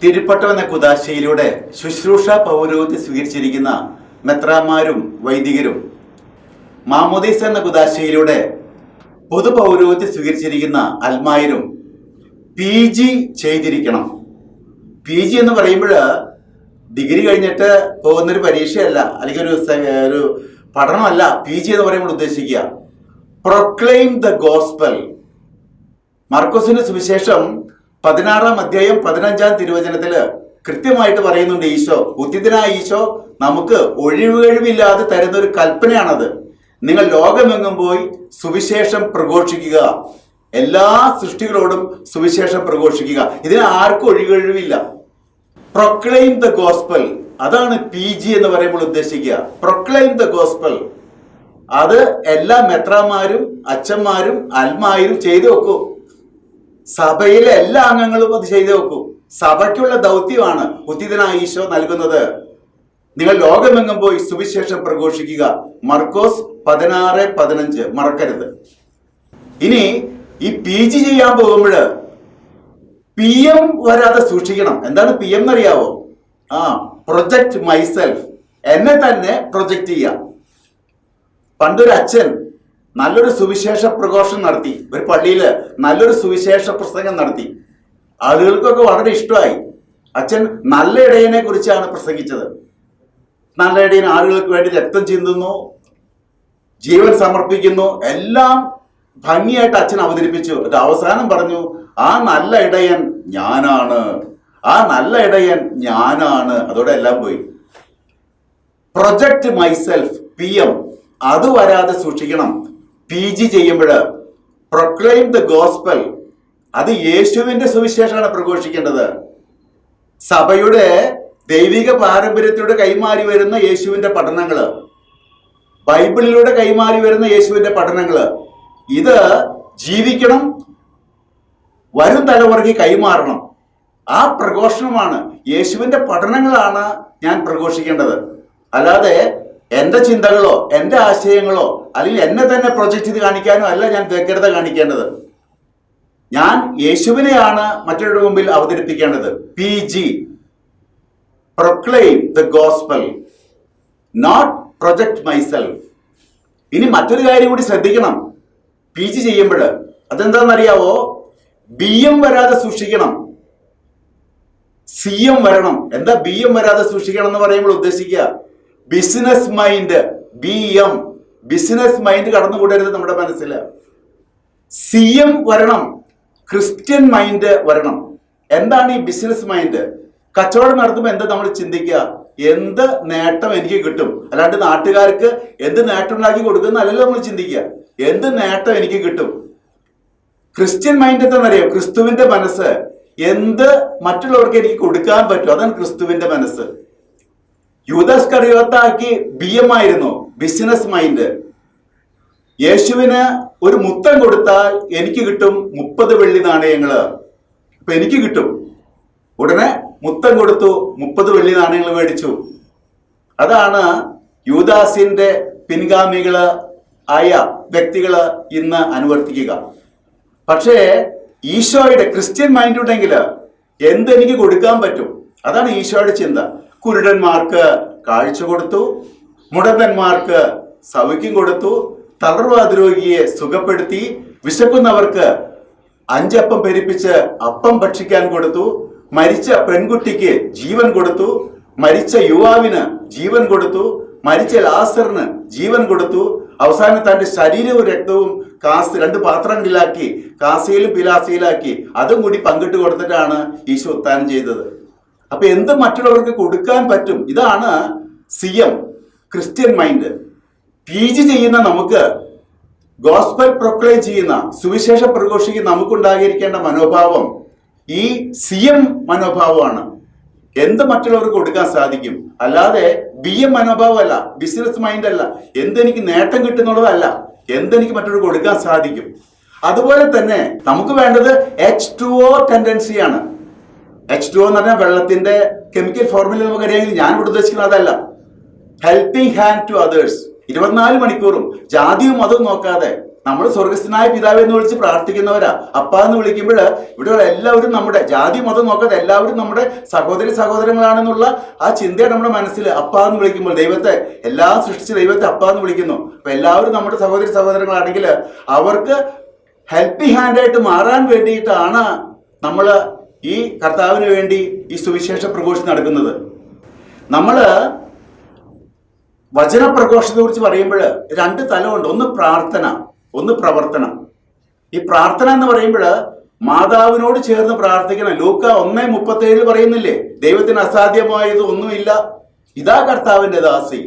തിരുപ്പട്ടം എന്ന കുദാശയിലൂടെ ശുശ്രൂഷ പൗരോഹിത്യം സ്വീകരിച്ചിരിക്കുന്ന മെത്രാന്മാരും വൈദികരും, മാമോദീസ എന്ന കുദാശയിലൂടെ പൊതു പൗരോഹിത്യം സ്വീകരിച്ചിരിക്കുന്ന അൽമായരും PG ചെയ്തിരിക്കണം. PG എന്ന് പറയുമ്പോൾ ഡിഗ്രി കഴിഞ്ഞിട്ട് പോകുന്നൊരു പരീക്ഷയല്ല, അല്ലെങ്കിൽ ഒരു പഠനമല്ല. PG എന്ന് പറയുമ്പോൾ ഉദ്ദേശിക്കുക പ്രൊക്ലെയിം ദ ഗോസ്പൽ. മർക്കോസിന്റെ സുവിശേഷം 16-ാം അധ്യായം 15-ാം തിരുവചനത്തില് കൃത്യമായിട്ട് പറയുന്നുണ്ട്, ഉത്തിതനായ ഈശോ നമുക്ക് ഒഴിവുകഴിവില്ലാതെ തരുന്ന ഒരു കൽപ്പനയാണത്. നിങ്ങൾ ലോകമെങ്ങും പോയി സുവിശേഷം പ്രഘോഷിക്കുക, എല്ലാ സൃഷ്ടികളോടും സുവിശേഷം പ്രഘോഷിക്കുക. ഇതിന് ആർക്കും ഒഴിവുകഴിവില്ല. പ്രൊക്ലെയിം ദ ഗോസ്പൽ, അതാണ് PG എന്ന് പറയുമ്പോൾ ഉദ്ദേശിക്കുക. പ്രൊക്ലെയിം ദ ഗോസ്പൽ, അത് എല്ലാ മെത്രാന്മാരും അച്ഛന്മാരും അൽമാരും ചെയ്തു വെക്കൂ. സഭയിലെ എല്ലാ അംഗങ്ങളും അത് ചെയ്തു വെക്കൂ. സഭയ്ക്കുള്ള ദൗത്യമാണ് ഉത്തിതനായ ഈശോ നൽകുന്നത്. നിങ്ങൾ ലോകമെങ്ങും പോയി സുവിശേഷം പ്രഘോഷിക്കുക. മർക്കോസ് 16:15 മറക്കരുത്. ഇനി ഈ PG ചെയ്യാൻ പോകുമ്പോൾ PM വരാതെ സൂക്ഷിക്കണം. എന്താണ് PM എന്നറിയാവോ? പ്രൊജക്ട് മൈസെൽഫ്, എന്നെ തന്നെ പ്രൊജക്ട് ചെയ്യാം. പണ്ടൊരു അച്ഛൻ നല്ലൊരു സുവിശേഷ പ്രഘോഷണം നടത്തി, ഒരു പള്ളിയിൽ നല്ലൊരു സുവിശേഷ പ്രസംഗം നടത്തി. ആളുകൾക്കൊക്കെ വളരെ ഇഷ്ടമായി. അച്ഛൻ നല്ല ഇടയനെ കുറിച്ചാണ് പ്രസംഗിച്ചത്. നല്ല ഇടയൻ ആളുകൾക്ക് വേണ്ടി രക്തം ചിന്തുന്നു, ജീവൻ സമർപ്പിക്കുന്നു, എല്ലാം ഭംഗിയായിട്ട് അച്ഛൻ അവതരിപ്പിച്ചു. അവസാനം പറഞ്ഞു, ആ നല്ല ഇടയൻ ഞാനാണ്, ആ നല്ല ഇടയൻ ഞാനാണ്. അതോടെ എല്ലാം പോയി. പ്രൊജക്ട് മൈസെൽഫ്, PM, അത് വരാതെ സൂക്ഷിക്കണം. PG ചെയ്യുമ്പോൾ പ്രൊക്ലെയിം ദ ഗോസ്പൽ, അത് യേശുവിന്റെ സുവിശേഷമാണ് പ്രഘോഷിക്കേണ്ടത്. സഭയുടെ ദൈവിക പാരമ്പര്യത്തിലൂടെ കൈമാറി വരുന്ന യേശുവിന്റെ പഠനങ്ങള്, ബൈബിളിലൂടെ കൈമാറി വരുന്ന യേശുവിന്റെ പഠനങ്ങള്, ഇത് ജീവിക്കണം, വരും തലമുറയ്ക്ക് കൈമാറണം. ആ പ്രഘോഷണമാണ്, യേശുവിന്റെ പഠനങ്ങളാണ് ഞാൻ പ്രഘോഷിക്കേണ്ടത്. അല്ലാതെ എന്റെ ചിന്തകളോ എന്റെ ആശയങ്ങളോ അല്ലെങ്കിൽ എന്നെ തന്നെ പ്രൊജക്റ്റ് ചെയ്ത് കാണിക്കാനോ അല്ല ഞാൻ വ്യഗ്രത കാണിക്കേണ്ടത്. ഞാൻ യേശുവിനെയാണ് മറ്റൊരു മുമ്പിൽ അവതരിപ്പിക്കേണ്ടത്. PG, proclaim the gospel, not project myself. ഇനി മറ്റൊരു കാര്യം കൂടി ശ്രദ്ധിക്കണം. PG ചെയ്യുമ്പോൾ അതെന്താണെന്നറിയാവോ? BM വരാതെ സൂക്ഷിക്കണം, CM വരണം. എന്താ BM വരാതെ സൂക്ഷിക്കണം എന്ന് പറയുമ്പോൾ ഉദ്ദേശിക്കുക business mind. BM, business mind കടന്നുകൂടരുത് നമ്മുടെ മനസ്സിൽ. CM വരണം, ക്രിസ്ത്യൻ മൈൻഡ് വരണം. എന്താണ് ഈ ബിസിനസ് മൈൻഡ്? കച്ചവടം നടത്തുമ്പോൾ എന്താ നമ്മൾ ചിന്തിക്കുക? എന്ത് നേട്ടം എനിക്ക് കിട്ടും, അല്ലാണ്ട് നാട്ടുകാർക്ക് എന്ത് നേട്ടം ഉണ്ടാക്കി കൊടുക്കുന്ന അല്ലല്ലോ നമ്മൾ ചിന്തിക്കുക. എന്ത് നേട്ടം എനിക്ക് കിട്ടും? ക്രിസ്ത്യൻ മൈൻഡ് എന്താണെന്നറിയോ? ക്രിസ്തുവിന്റെ മനസ്സ്. എന്ത് മറ്റുള്ളവർക്ക് എനിക്ക് കൊടുക്കാൻ പറ്റും, അതാണ് ക്രിസ്തുവിന്റെ മനസ്സ്. യൂദാസ് ഇസ്കറിയോത്താക്കി BM ആയിരുന്നു, ബിസിനസ് മൈൻഡ്. യേശുവിന് ഒരു മുത്തം കൊടുത്താൽ എനിക്ക് കിട്ടും 30 വെള്ളി നാണയങ്ങള്. ഇപ്പൊ എനിക്ക് കിട്ടും. ഉടനെ മുത്തം കൊടുത്തു, 30 വെള്ളി നാണയങ്ങൾ മേടിച്ചു. അതാണ് യൂദാസിന്റെ പിൻഗാമികള് ആയ വ്യക്തികള് ഇന്ന് അനുവർത്തിക്കുക. പക്ഷേ ഈശോയുടെ ക്രിസ്ത്യൻ മൈൻഡ് ഉണ്ടെങ്കിൽ എന്തെനിക്ക് കൊടുക്കാൻ പറ്റും, അതാണ് ഈശോയുടെ ചിന്ത. കുരുടന്മാർക്ക് കാഴ്ച കൊടുത്തു, മുടന്തന്മാർക്ക് സൗഖ്യം കൊടുത്തു, തളർവാദ രോഗിയെ സുഖപ്പെടുത്തി, വിശക്കുന്നവർക്ക് 5 അപ്പം പെരുപ്പിച്ച് അപ്പം ഭക്ഷിക്കാൻ കൊടുത്തു, മരിച്ച പെൺകുട്ടിക്ക് ജീവൻ കൊടുത്തു, മരിച്ച യുവാവിന് ജീവൻ കൊടുത്തു, മരിച്ച ലാസറിന് ജീവൻ കൊടുത്തു. അവസാനം തന്റെ ശരീരവും രക്തവും 2 പാത്രങ്ങളിലാക്കി കാസയിലും പിലാസയിലാക്കി അതും കൂടി പങ്കിട്ട് കൊടുത്തിട്ടാണ് ഈശോ ഉത്ഥാനം ചെയ്തത്. അപ്പൊ എന്ത് മറ്റുള്ളവർക്ക് കൊടുക്കാൻ പറ്റും, ഇതാണ് CM, ക്രിസ്ത്യൻ മൈൻഡ്. PG ചെയ്യുന്ന നമുക്ക്, ഗോസ്പൽ പ്രൊക്ലെയിം ചെയ്യുന്ന, സുവിശേഷം പ്രഘോഷിക്കുന്ന നമുക്കുണ്ടായിരിക്കേണ്ട മനോഭാവം ഈ CM മനോഭാവമാണ്. എന്ത് മറ്റുള്ളവർക്ക് കൊടുക്കാൻ സാധിക്കും, അല്ലാതെ BM മനോഭാവമല്ല, ബിസിനസ് മൈൻഡ് അല്ല. എന്തെനിക്ക് നേട്ടം കിട്ടുന്നുള്ളതല്ല, എന്തെനിക്ക് മറ്റൊരു കൊടുക്കാൻ സാധിക്കും. അതുപോലെ തന്നെ നമുക്ക് വേണ്ടത് H2O ടെൻഡൻസിയാണ്. H2O എന്ന് പറഞ്ഞാൽ വെള്ളത്തിന്റെ കെമിക്കൽ ഫോർമുല നമുക്കറിയാമെങ്കിൽ ഞാൻ ഇവിടെ ഉദ്ദേശിക്കുന്നത് അതല്ല. Helping hand to others. 24 മണിക്കൂറും ജാതിയും മതവും നോക്കാതെ നമ്മൾ സ്വർഗസ്ഥനായ പിതാവ് എന്ന് വിളിച്ച് പ്രാർത്ഥിക്കുന്നവരാ. അപ്പ എന്ന് വിളിക്കുമ്പോൾ ഇവിടെയുള്ള എല്ലാവരും നമ്മുടെ ജാതി മതം നോക്കാതെ എല്ലാവരും നമ്മുടെ സഹോദരങ്ങളാണെന്നുള്ള ആ ചിന്തയാണ് നമ്മുടെ മനസ്സിൽ. അപ്പ എന്ന് വിളിക്കുമ്പോൾ ദൈവത്തെ, എല്ലാം സൃഷ്ടിച്ച ദൈവത്തെ അപ്പ എന്ന് വിളിക്കുന്നു. അപ്പൊ എല്ലാവരും നമ്മുടെ സഹോദരങ്ങളാണെങ്കിൽ അവർക്ക് ഹെൽപ്പിംഗ് ഹാൻഡായിട്ട് മാറാൻ വേണ്ടിയിട്ടാണ് നമ്മൾ ഈ കർത്താവിന് വേണ്ടി ഈ സുവിശേഷ പ്രഘോഷണം നടക്കുന്നത്. നമ്മൾ വചനപ്രഘോഷത്തെ കുറിച്ച് പറയുമ്പോൾ രണ്ട് തലമുണ്ട്. ഒന്ന് പ്രാർത്ഥന, ഒന്ന് പ്രവർത്തനം. ഈ പ്രാർത്ഥന എന്ന് പറയുമ്പോൾ മാതാവിനോട് ചേർന്ന് പ്രാർത്ഥിക്കണം. ലൂക്ക 1:37 പറയുന്നില്ലേ, ദൈവത്തിന് അസാധ്യമായത് ഒന്നുമില്ല, ഇതാ കർത്താവിന്റെ ദാസി.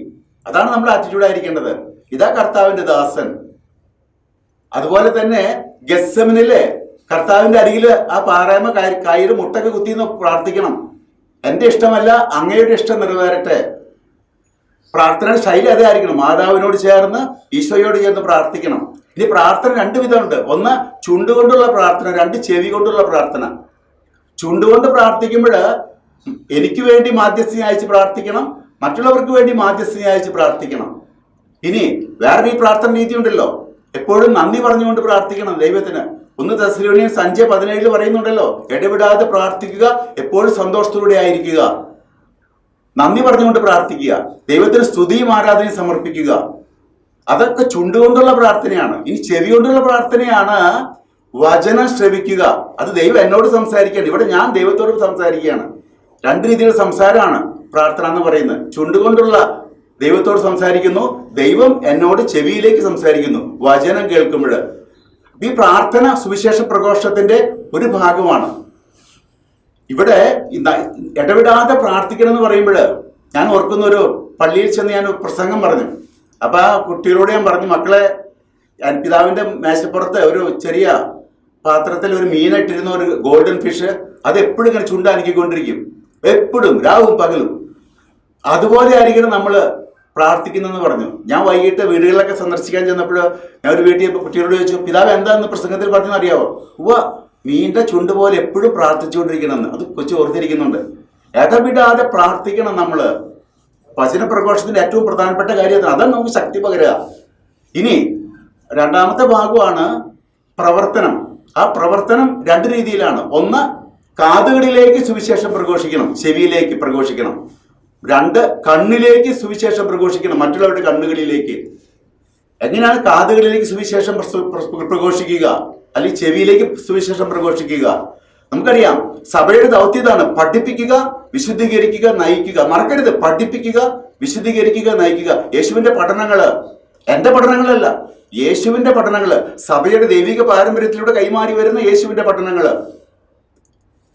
അതാണ് നമ്മുടെ ആറ്റിറ്റ്യൂഡ് ആയിരിക്കേണ്ടത്. ഇതാ കർത്താവിന്റെ ദാസൻ. അതുപോലെ തന്നെ ഗെത്സമനിലെ കർത്താവിന്റെ അരികിൽ ആ പാറയമ കയ്യിൽ മുട്ടൊക്കെ കുത്തിന്ന് പ്രാർത്ഥിക്കണം. എന്റെ ഇഷ്ടമല്ല അങ്ങയുടെ ഇഷ്ടം നിറവേറട്ടെ. പ്രാർത്ഥന ശൈലി അതേ ആയിരിക്കണം. മാതാവിനോട് ചേർന്ന് ഈശോയോട് ചേർന്ന് പ്രാർത്ഥിക്കണം. ഇനി പ്രാർത്ഥന രണ്ട് വിധമുണ്ട്. ഒന്ന് ചുണ്ടുകൊണ്ടുള്ള പ്രാർത്ഥന, രണ്ട് ചെവി കൊണ്ടുള്ള പ്രാർത്ഥന. ചുണ്ടുകൊണ്ട് പ്രാർത്ഥിക്കുമ്പോൾ എനിക്ക് വേണ്ടി മാധ്യസ്ഥനെ അയച്ച് പ്രാർത്ഥിക്കണം, മറ്റുള്ളവർക്ക് വേണ്ടി മാധ്യസ്ഥനെ അയച്ച് പ്രാർത്ഥിക്കണം. ഇനി വേറെ ഈ പ്രാർത്ഥന രീതി ഉണ്ടല്ലോ, എപ്പോഴും നന്ദി പറഞ്ഞുകൊണ്ട് പ്രാർത്ഥിക്കണം ദൈവത്തിന്. 1 തെസ്സലോനിയൻസ് 5:17 പറയുന്നുണ്ടല്ലോ, ഇടവിടാതെ പ്രാർത്ഥിക്കുക, എപ്പോഴും സന്തോഷത്തോടെ ആയിരിക്കുക. നന്ദി പറഞ്ഞുകൊണ്ട് പ്രാർത്ഥിക്കുക, ദൈവത്തിന് സ്തുതിയും ആരാധനയും സമർപ്പിക്കുക. അതൊക്കെ ചുണ്ടുകൊണ്ടുള്ള പ്രാർത്ഥനയാണ്. ഇനി ചെവി കൊണ്ടുള്ള പ്രാർത്ഥനയാണ് വചനം ശ്രവിക്കുക. അത് ദൈവം എന്നോട് സംസാരിക്കുകയാണ്. ഇവിടെ ഞാൻ ദൈവത്തോട് സംസാരിക്കുകയാണ്. രണ്ട് രീതിയിലുള്ള സംസാരമാണ് പ്രാർത്ഥന എന്ന് പറയുന്നത്. ചുണ്ടുകൊണ്ടുള്ള ദൈവത്തോട് സംസാരിക്കുന്നു, ദൈവം എന്നോട് ചെവിയിലേക്ക് സംസാരിക്കുന്നു വചനം കേൾക്കുമ്പോൾ. ഈ പ്രാർത്ഥന സുവിശേഷ പ്രഘോഷത്തിന്റെ ഒരു ഭാഗമാണ്. ഇവിടെ ഇടവിടാതെ പ്രാർത്ഥിക്കണം എന്ന് പറയുമ്പോൾ ഞാൻ ഓർക്കുന്ന ഒരു പള്ളിയിൽ ചെന്ന് ഞാൻ പ്രസംഗം പറഞ്ഞു. അപ്പൊ ആ കുട്ടികളോട് ഞാൻ പറഞ്ഞു, മക്കളെ, പിതാവിന്റെ മേശപ്പുറത്ത് ഒരു ചെറിയ പാത്രത്തിൽ ഒരു മീനായിട്ടിരുന്ന ഒരു ഗോൾഡൻ ഫിഷ്, അത് എപ്പോഴും ഇങ്ങനെ ചുണ്ടാനിക്കൊണ്ടിരിക്കും, എപ്പോഴും രാവും പകലും. അതുപോലെ ആയിരിക്കണം നമ്മൾ പ്രാർത്ഥിക്കുന്നെന്ന് പറഞ്ഞു. ഞാൻ വൈകിട്ട് വീടുകളിലൊക്കെ സന്ദർശിക്കാൻ ചെന്നപ്പോൾ ഞാൻ ഒരു വീട്ടിൽ കുട്ടികളോട് ചോദിച്ചു, പിതാവ് എന്താണെന്ന് പ്രസംഗത്തിൽ പറഞ്ഞെന്ന് അറിയാവോ? മീൻ്റെ ചുണ്ട് പോലെ എപ്പോഴും പ്രാർത്ഥിച്ചുകൊണ്ടിരിക്കണമെന്ന്. അത് കൊച്ചു ഓർത്തിരിക്കുന്നുണ്ട്. ഇടവിടാതെ പ്രാർത്ഥിക്കണം നമ്മൾ. വചന പ്രഘോഷത്തിന്റെ ഏറ്റവും പ്രധാനപ്പെട്ട കാര്യം അതാണ് നമുക്ക് ശക്തി പകരുക. ഇനി രണ്ടാമത്തെ ഭാഗമാണ് പ്രവർത്തനം. ആ പ്രവർത്തനം രണ്ട് രീതിയിലാണ്. ഒന്ന്, കാതുകളിലേക്ക് സുവിശേഷം പ്രഘോഷിക്കണം, ചെവിയിലേക്ക് പ്രഘോഷിക്കണം. രണ്ട്, കണ്ണിലേക്ക് സുവിശേഷം പ്രഘോഷിക്കണം, മറ്റുള്ളവരുടെ കണ്ണുകളിലേക്ക്. എങ്ങനെയാണ് കാതുകളിലേക്ക് സുവിശേഷം പ്രഘോഷിക്കുക, അല്ലെങ്കിൽ ചെവിയിലേക്ക് സുവിശേഷം പ്രഘോഷിക്കുക? നമുക്കറിയാം, സഭയുടെ ദൗത്യതാണ് പഠിപ്പിക്കുക, വിശുദ്ധീകരിക്കുക, നയിക്കുക. മറക്കരുത്, പഠിപ്പിക്കുക, വിശുദ്ധീകരിക്കുക, നയിക്കുക. യേശുവിന്റെ പഠനങ്ങള്, എന്റെ പഠനങ്ങളല്ല, യേശുവിന്റെ പഠനങ്ങള്, സഭയുടെ ദൈവിക പാരമ്പര്യത്തിലൂടെ കൈമാറി വരുന്ന യേശുവിന്റെ പഠനങ്ങള്,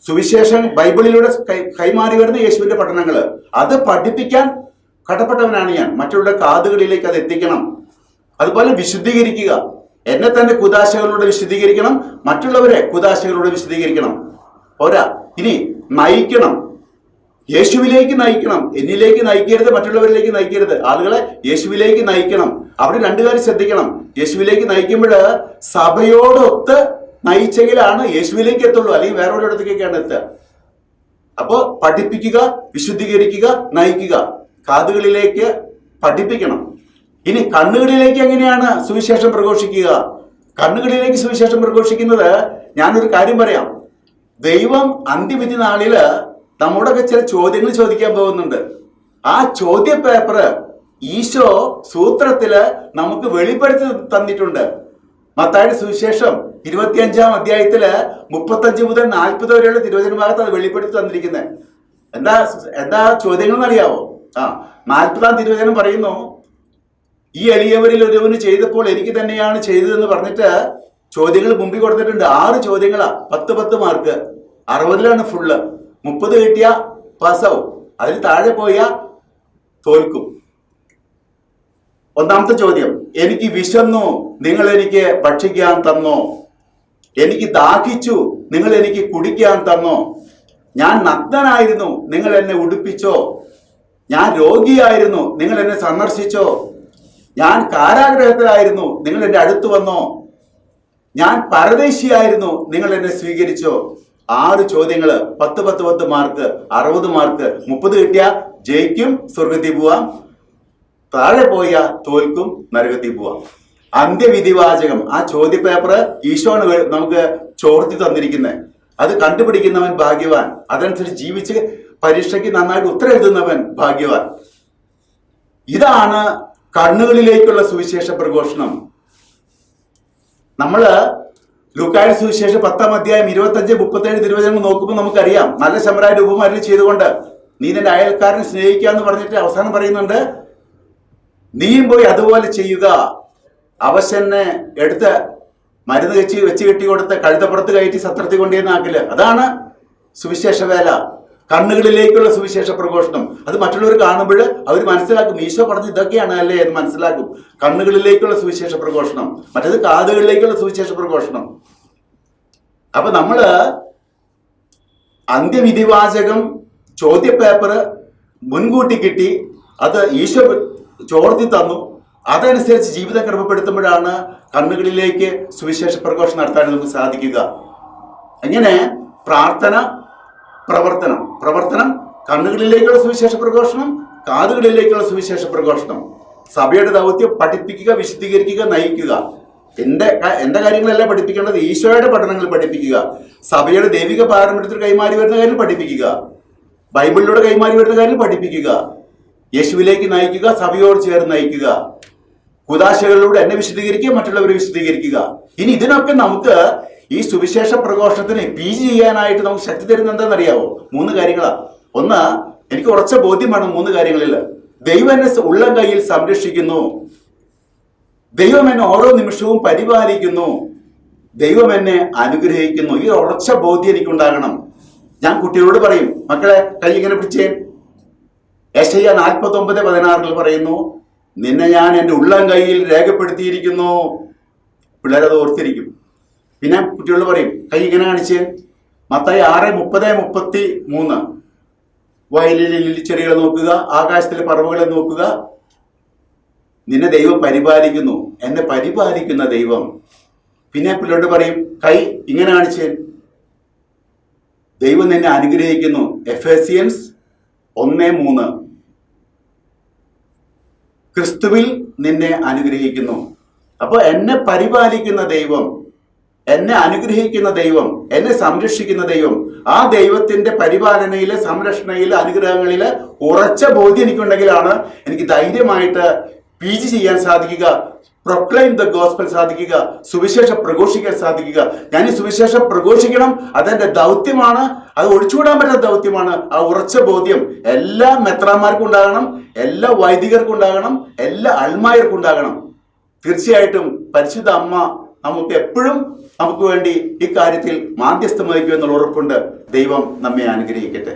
സുവിശേഷം ബൈബിളിലൂടെ കൈമാറി വരുന്ന യേശുവിന്റെ പഠനങ്ങള്, അത് പഠിപ്പിക്കാൻ കടപ്പെട്ടവനാണ് ഞാൻ. മറ്റുള്ള കാതുകളിലേക്ക് അത് എത്തിക്കണം. അതുപോലെ വിശുദ്ധീകരിക്കുക, എന്നെ തന്നെ കുദാശകളിലൂടെ വിശുദ്ധീകരിക്കണം, മറ്റുള്ളവരെ കുദാശകളിലൂടെ വിശുദ്ധീകരിക്കണം. പോരാ, ഇനി നയിക്കണം, യേശുവിലേക്ക് നയിക്കണം. എന്നിലേക്ക് നയിക്കരുത്, മറ്റുള്ളവരിലേക്ക് നയിക്കരുത്. ആളുകളെ യേശുവിലേക്ക് നയിക്കണം. അവിടെ രണ്ടു കാര്യം ശ്രദ്ധിക്കണം. യേശുവിലേക്ക് നയിക്കുമ്പോൾ സഭയോടൊത്ത് നയിച്ചെങ്കിലാണ് യേശുവിലേക്ക് എത്തുള്ളൂ, അല്ലെങ്കിൽ വേറെ ഒരിടത്തേക്കാണ് എത്തുക. അപ്പോൾ പഠിപ്പിക്കുക, വിശുദ്ധീകരിക്കുക, നയിക്കുക. കാതുകളിലേക്ക് പഠിപ്പിക്കണം. ഇനി കണ്ണുകളിലേക്ക് എങ്ങനെയാണ് സുവിശേഷം പ്രഘോഷിക്കുക? കണ്ണുകളിലേക്ക് സുവിശേഷം പ്രഘോഷിക്കുന്നത്, ഞാനൊരു കാര്യം പറയാം. ദൈവം അന്ത്യവിധി നാളില് നമ്മോടൊക്കെ ചില ചോദ്യങ്ങൾ ചോദിക്കാൻ പോകുന്നുണ്ട്. ആ ചോദ്യ പേപ്പർ ഈശോ സൂത്രത്തില് നമുക്ക് വെളിപ്പെടുത്തി തന്നിട്ടുണ്ട്. മത്തായിയുടെ സുവിശേഷം 25-ാം അധ്യായത്തില് 35 മുതൽ 40 വരെയുള്ള തിരുവചന ഭാഗത്ത് അത് വെളിപ്പെടുത്തി തന്നിരിക്കുന്നത്. എന്താ ചോദ്യങ്ങൾ എന്നറിയാവോ? 40-ാം തിരുവചനം പറയുന്നു, ഈ എളിയവരിൽ ഒരുവന് ചെയ്തപ്പോൾ എനിക്ക് തന്നെയാണ് ചെയ്തതെന്ന് പറഞ്ഞിട്ട് ചോദ്യങ്ങൾ മുമ്പിൽ കൊടുത്തിട്ടുണ്ട്. 6 ചോദ്യങ്ങളാ, 10 മാർക്ക്. 60-ലാണ് ഫുള്ള്. 30 കിട്ടിയ പാസ്സാവും, അതിൽ താഴെ പോയാൽ തോൽക്കും. ഒന്നാമത്തെ ചോദ്യം, എനിക്ക് വിശന്നു, നിങ്ങൾ എനിക്ക് ഭക്ഷിക്കാൻ തന്നോ? എനിക്ക് ദാഹിച്ചു, നിങ്ങൾ എനിക്ക് കുടിക്കാൻ തന്നോ? ഞാൻ നഗ്നനായിരുന്നു, നിങ്ങൾ എന്നെ ഉടുപ്പിച്ചോ? ഞാൻ രോഗിയായിരുന്നു, നിങ്ങൾ എന്നെ സന്ദർശിച്ചോ? ഞാൻ കാരാഗ്രഹത്തിലായിരുന്നു, നിങ്ങൾ എൻ്റെ അടുത്ത് വന്നോ? ഞാൻ പരദേശിയായിരുന്നു, നിങ്ങൾ എന്നെ സ്വീകരിച്ചോ? 6 ചോദ്യങ്ങള്, 10 മാർക്ക്, 60 മാർക്ക്. 30 കിട്ടിയാൽ ജയിക്കും, സ്വർഗത്തിൽ പോവാം. താഴെ പോയാൽ തോൽക്കും, നരകത്തിൽ പോവാം. അന്ത്യവിധിവാചകം, ആ ചോദ്യപേപ്പർ ഈശോയാണ് നമുക്ക് ചോർത്തി തന്നിരിക്കുന്നത്. അത് കണ്ടുപിടിക്കുന്നവൻ ഭാഗ്യവാൻ, അതനുസരിച്ച് ജീവിച്ച് പരീക്ഷയ്ക്ക് നന്നായിട്ട് ഉത്തരം എഴുതുന്നവൻ ഭാഗ്യവാൻ. ഇതാണ് കണ്ണുകളിലേക്കുള്ള സുവിശേഷ പ്രഘോഷണം. നമ്മള് ലൂക്കായുടെ സുവിശേഷം 10-ാം അധ്യായം 25-37 തിരുവചനങ്ങൾ നോക്കുമ്പോൾ നമുക്കറിയാം, നല്ല ശമരായ രൂപം അരുളി ചെയ്തുകൊണ്ട് നീ നിന്റെ അയൽക്കാരനെ സ്നേഹിക്കാന്ന് പറഞ്ഞിട്ട് അവസാനം പറയുന്നുണ്ട്, നീയും പോയി അതുപോലെ ചെയ്യുക. അവശനെ എടുത്ത് മരുന്ന് വെച്ച് കെട്ടി കൊടുത്ത് കഴുതപ്പുറത്ത് കയറ്റി സത്രത്തിൽ കൊണ്ടുവന്നാക്കില്ല. അതാണ് സുവിശേഷ വേല, കണ്ണുകളിലേക്കുള്ള സുവിശേഷ പ്രഘോഷണം. അത് മറ്റുള്ളവർ കാണുമ്പോൾ അവർ മനസ്സിലാക്കും, ഈശോ പറഞ്ഞ് ഇതൊക്കെയാണ് അല്ലേ എന്ന് മനസ്സിലാക്കും. കണ്ണുകളിലേക്കുള്ള സുവിശേഷ പ്രഘോഷണം, മറ്റേത് കാതുകളിലേക്കുള്ള സുവിശേഷ പ്രഘോഷണം. അപ്പൊ നമ്മള് അന്ത്യവിധിവാചകം ചോദ്യപേപ്പർ മുൻകൂട്ടി കിട്ടി, അത് ഈശോ ചോർത്തി തന്നു, അതനുസരിച്ച് ജീവിതം ക്രമപ്പെടുത്തുമ്പോഴാണ് കണ്ണുകളിലേക്ക് സുവിശേഷ പ്രഘോഷണം നടത്താൻ നമുക്ക് സാധിക്കുക. അങ്ങനെ പ്രാർത്ഥന, പ്രവർത്തനം കണ്ണുകളിലേക്കുള്ള സുവിശേഷ പ്രഘോഷണം, കാതുകളിലേക്കുള്ള സുവിശേഷ പ്രഘോഷണം. സഭയുടെ ദൗത്യം പഠിപ്പിക്കുക, വിശദീകരിക്കുക, നയിക്കുക. എന്റെ കാര്യങ്ങളല്ല പഠിപ്പിക്കേണ്ടത്, ഈശോയുടെ പഠനങ്ങൾ പഠിപ്പിക്കുക. സഭയുടെ ദൈവിക പാരമ്പര്യത്തിൽ കൈമാറി വരുന്ന കാര്യം പഠിപ്പിക്കുക, ബൈബിളിലൂടെ കൈമാറി വരുന്ന കാര്യം പഠിപ്പിക്കുക, യേശുവിലേക്ക് നയിക്കുക, സഭയോട് ചേർന്ന് നയിക്കുക. കുദാശകളിലൂടെ എന്നെ വിശദീകരിക്കുക, മറ്റുള്ളവരെ വിശദീകരിക്കുക. ഇനി ഇതിനൊക്കെ നമുക്ക് ഈ സുവിശേഷ പ്രഘോഷണത്തിന് PG ചെയ്യാനായിട്ട് നമുക്ക് ശക്തി തരുന്നത് എന്താണെന്നറിയാവോ? 3 കാര്യങ്ങളാണ്. ഒന്ന്, എനിക്ക് ഉറച്ച ബോധ്യമാണ് 3 കാര്യങ്ങളിൽ. ദൈവം എന്നെ ഉള്ളം കയ്യിൽ സംരക്ഷിക്കുന്നു, ദൈവം എന്നെ ഓരോ നിമിഷവും പരിപാലിക്കുന്നു, ദൈവം എന്നെ അനുഗ്രഹിക്കുന്നു. ഈ ഉറച്ച ബോധ്യം എനിക്കുണ്ടാകണം. ഞാൻ കുട്ടികളോട് പറയും, മക്കളെ കൈ ഇങ്ങനെ പിടിച്ചേ. യെശയ്യാ 49:16 പറയുന്നു, നിന്നെ ഞാൻ എൻ്റെ ഉള്ളം കയ്യിൽ രേഖപ്പെടുത്തിയിരിക്കുന്നു. പിള്ളേരത് ഓർത്തിരിക്കും. പിന്നെ കുട്ടികളോട് പറയും, കൈ ഇങ്ങനെ കാണിച്ച്. മത്തായി 6:30-33 വയലിൽ ചെടികളെ നോക്കുക, ആകാശത്തിലെ പറവുകളെ നോക്കുക, നിന്നെ ദൈവം പരിപാലിക്കുന്നു, എന്നെ പരിപാലിക്കുന്ന ദൈവം. പിന്നെ പിള്ളേരോട് പറയും, കൈ ഇങ്ങനെ കാണിച്ച്, ദൈവം നിന്നെ അനുഗ്രഹിക്കുന്നു. എഫേസ്യൻസ് 1:3 ക്രിസ്തുവിൽ നിന്നെ അനുഗ്രഹിക്കുന്നു. അപ്പോൾ എന്നെ പരിപാലിക്കുന്ന ദൈവം, എന്നെ അനുഗ്രഹിക്കുന്ന ദൈവം, എന്നെ സംരക്ഷിക്കുന്ന ദൈവം, ആ ദൈവത്തിന്റെ പരിപാലനയില്, സംരക്ഷണയില്, അനുഗ്രഹങ്ങളില് ഉറച്ച ബോധ്യം എനിക്കുണ്ടെങ്കിലാണ് എനിക്ക് ധൈര്യമായിട്ട് PG ചെയ്യാൻ സാധിക്കുക, പ്രൊക്ലൈം ദ ഗോസ്പൽ സാധിക്കുക, സുവിശേഷം പ്രഘോഷിക്കാൻ സാധിക്കുക. ഞാൻ ഈ സുവിശേഷം പ്രഘോഷിക്കണം, അതെന്റെ ദൗത്യമാണ്, അത് ഒഴിച്ചുകൂടാൻ പറ്റുന്ന ദൗത്യമാണ്. ആ ഉറച്ച ബോധ്യം എല്ലാ മെത്രാന്മാർക്കും ഉണ്ടാകണം, എല്ലാ വൈദികർക്കും ഉണ്ടാകണം, എല്ലാ അൽമായർക്കും ഉണ്ടാകണം. തീർച്ചയായിട്ടും പരിശുദ്ധ അമ്മ നമുക്ക് എപ്പോഴും നമുക്ക് വേണ്ടി ഇക്കാര്യത്തിൽ മാധ്യസ്ഥം വഹിക്കുമെന്നുള്ള ഉറപ്പുണ്ട്. ദൈവം നമ്മെ അനുഗ്രഹിക്കട്ടെ.